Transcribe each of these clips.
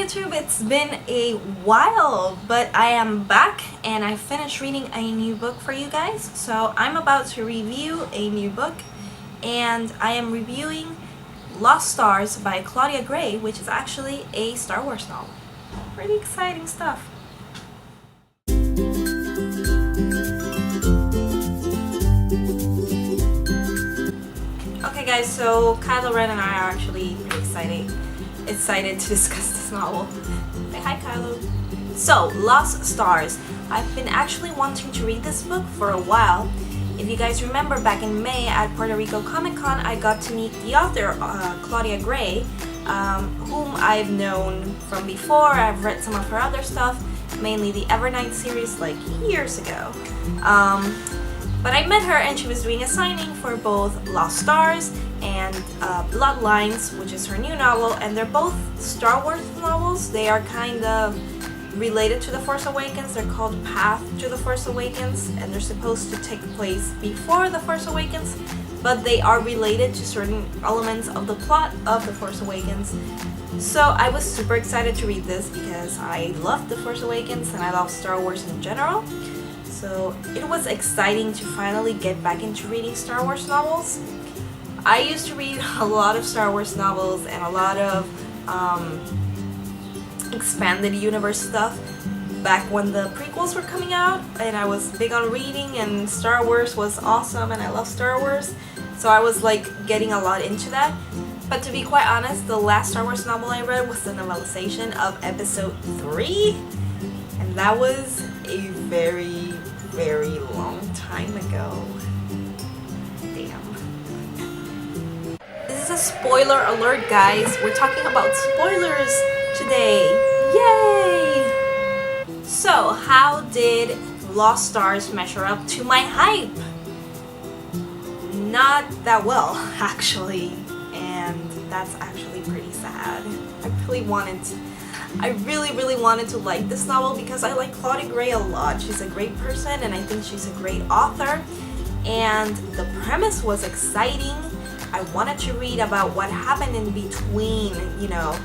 YouTube, it's been a while, but I am back and I finished reading a new book for you guys. So I'm about to review a new book, and I am reviewing Lost Stars by Claudia Gray, which is actually a Star Wars novel. Pretty exciting stuff. Okay guys, so Kylo Ren and I are actually pretty excited to discuss this novel. Say hi, Kylo. So, Lost Stars. I've been actually wanting to read this book for a while. If you guys remember, back in May at Puerto Rico Comic Con, I got to meet the author, Claudia Gray, whom I've known from before. I've read some of her other stuff, mainly the Evernight series like years ago. But I met her and she was doing a signing for both Lost Stars and Bloodlines, which is her new novel, and they're both Star Wars novels. They are kind of related to The Force Awakens. They're called Path to The Force Awakens, and they're supposed to take place before The Force Awakens, but they are related to certain elements of the plot of The Force Awakens. So I was super excited to read this because I love The Force Awakens and I love Star Wars in general. So it was exciting to finally get back into reading Star Wars novels. I used to read a lot of Star Wars novels and a lot of expanded universe stuff back when the prequels were coming out, and I was big on reading, and Star Wars was awesome and I love Star Wars, so I was like getting a lot into that. But to be quite honest, the last Star Wars novel I read was the novelization of episode 3, and that was a very long time ago. Damn. This is a spoiler alert, guys. We're talking about spoilers today. Yay! So, how did Lost Stars measure up to my hype? Not that well, actually. And that's actually pretty sad. I really wanted to like this novel because I like Claudia Gray a lot. She's a great person and I think she's a great author. And the premise was exciting. I wanted to read about what happened in between, you know,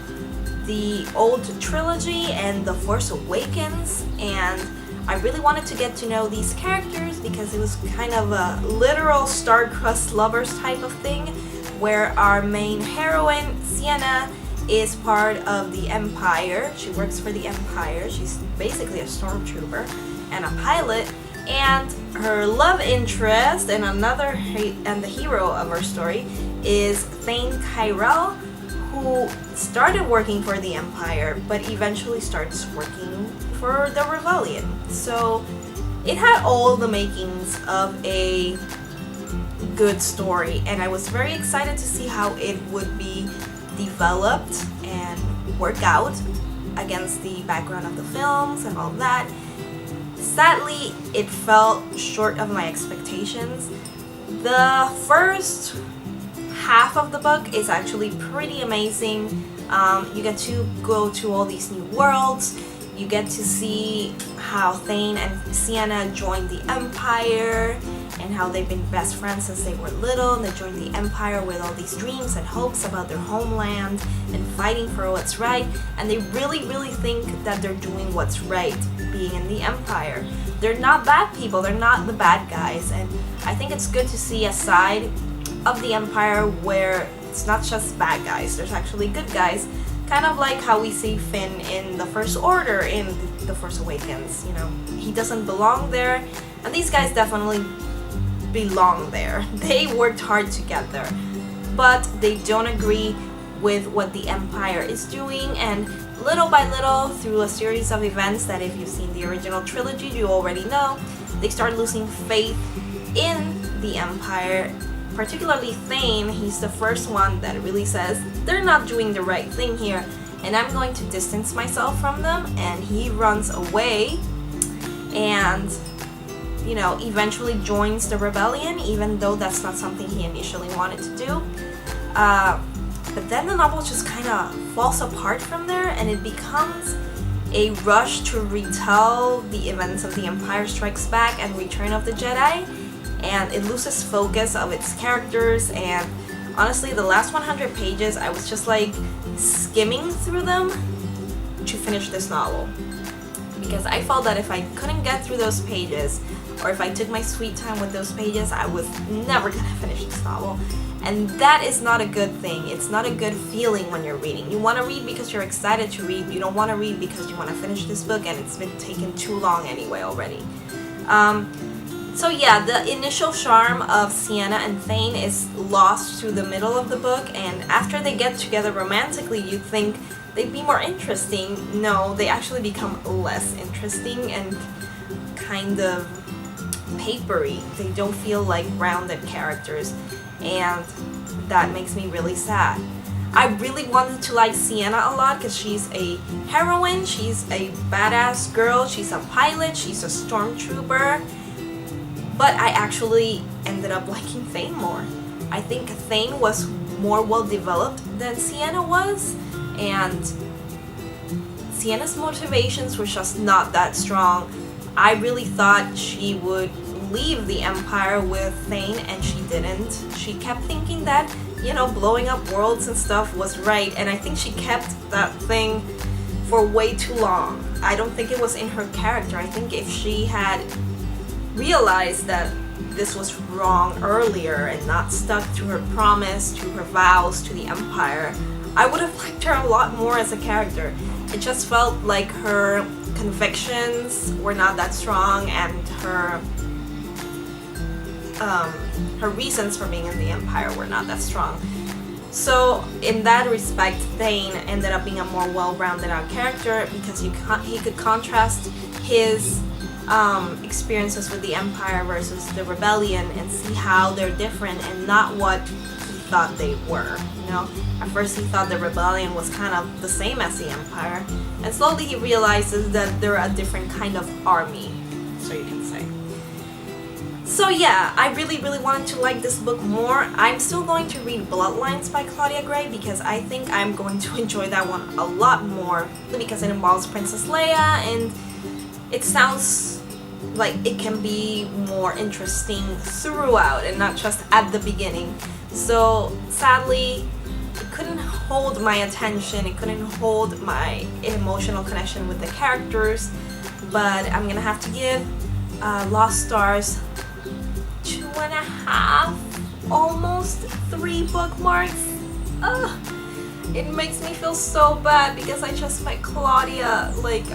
the old trilogy and The Force Awakens, and I really wanted to get to know these characters because it was kind of a literal star-crossed lovers type of thing, where our main heroine, Sienna, is part of the Empire. She works for the Empire. She's basically a stormtrooper and a pilot, and her love interest and the hero of our story is Thane Kyrell, who started working for the Empire but eventually starts working for the Rebellion. So it had all the makings of a good story, and I was very excited to see how it would be developed and work out against the background of the films and all that. Sadly, it fell short of my expectations. The first half of the book is actually pretty amazing. You get to go to all these new worlds. You get to see how Thane and Sienna joined the Empire and how they've been best friends since they were little, and they joined the Empire with all these dreams and hopes about their homeland and fighting for what's right, and they really think that they're doing what's right being in the Empire. They're not bad people, they're not the bad guys, and I think it's good to see a side of the Empire where it's not just bad guys, there's actually good guys, kind of like how we see Finn in the First Order in The Force Awakens. You know, he doesn't belong there, and these guys definitely belong there. They worked hard together, but they don't agree with what the Empire is doing, and little by little, through a series of events that if you've seen the original trilogy you already know, they start losing faith in the Empire. Particularly Thane, he's the first one that really says, they're not doing the right thing here, and I'm going to distance myself from them, and he runs away and, you know, eventually joins the rebellion, even though that's not something he initially wanted to do. But then the novel just kind of falls apart from there, and it becomes a rush to retell the events of The Empire Strikes Back and Return of the Jedi, and it loses focus of its characters. And honestly, the last 100 pages, I was just like skimming through them to finish this novel, because I felt that if I couldn't get through those pages, or if I took my sweet time with those pages, I was never gonna finish this novel. And that is not a good thing. It's not a good feeling when you're reading. You want to read because you're excited to read. You don't want to read because you want to finish this book and it's been taken too long anyway already. So yeah, the initial charm of Sienna and Thane is lost through the middle of the book, and after they get together romantically, you think they'd be more interesting. No, they actually become less interesting and kind of papery. They don't feel like rounded characters, and that makes me really sad. I really wanted to like Sienna a lot because she's a heroine, she's a badass girl, she's a pilot, she's a stormtrooper, but I actually ended up liking Thane more. I think Thane was more well developed than Sienna was, and Sienna's motivations were just not that strong. I really thought she would leave the Empire with Thane, and she didn't. She kept thinking that, you know, blowing up worlds and stuff was right, and I think she kept that thing for way too long. I don't think it was in her character. I think if she had realized that this was wrong earlier and not stuck to her promise, to her vows, to the Empire, I would have liked her a lot more as a character. It just felt like her convictions were not that strong, and her reasons for being in the Empire were not that strong. So in that respect, Thane ended up being a more well-rounded out character because he could contrast his experiences with the Empire versus the Rebellion and see how they're different and not what he thought they were. You know, at first he thought the Rebellion was kind of the same as the Empire, and slowly he realizes that they're a different kind of army, so you can say. So yeah, I really wanted to like this book more. I'm still going to read Bloodlines by Claudia Gray because I think I'm going to enjoy that one a lot more because it involves Princess Leia, and it sounds like it can be more interesting throughout and not just at the beginning. So sadly, it couldn't hold my attention, it couldn't hold my emotional connection with the characters, but I'm gonna have to give Lost Stars 2.5, almost 3 bookmarks. Ugh. It makes me feel so bad because I just met Claudia like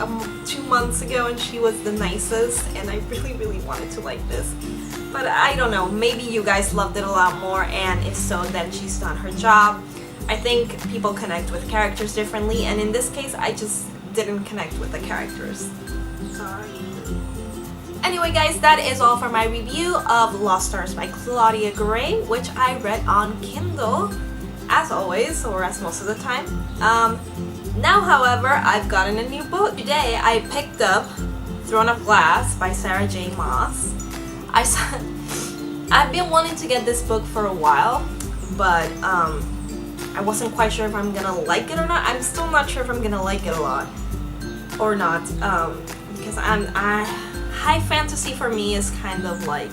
2 months ago and she was the nicest, and I really wanted to like this. But I don't know, maybe you guys loved it a lot more, and if so, then she's done her job. I think people connect with characters differently, and in this case, I just didn't connect with the characters. Sorry. Anyway guys, that is all for my review of Lost Stars by Claudia Gray, which I read on Kindle, as always, or as most of the time. Now, however, I've gotten a new book. Today, I picked up Throne of Glass by Sarah J. Maas. I've been wanting to get this book for a while, but I wasn't quite sure if I'm gonna like it or not. I'm still not sure if I'm gonna like it a lot or not, because high fantasy for me is kind of like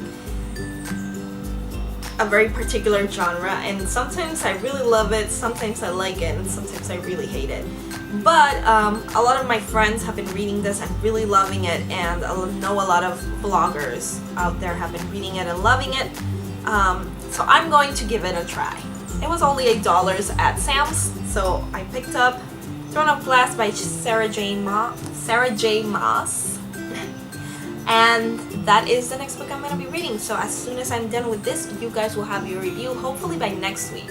a very particular genre, and sometimes I really love it, sometimes I like it, and sometimes I really hate it. But a lot of my friends have been reading this and really loving it, and I know a lot of bloggers out there have been reading it and loving it, so I'm going to give it a try. It was only $8 at Sam's, so I picked up Throne of Glass by Sarah J. Maas. And that is the next book I'm going to be reading. So as soon as I'm done with this, you guys will have your review, hopefully by next week.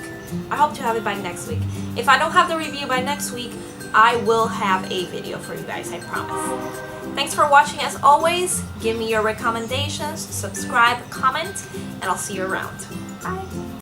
I hope to have it by next week. If I don't have the review by next week, I will have a video for you guys, I promise. Thanks for watching as always. Give me your recommendations, subscribe, comment, and I'll see you around. Bye!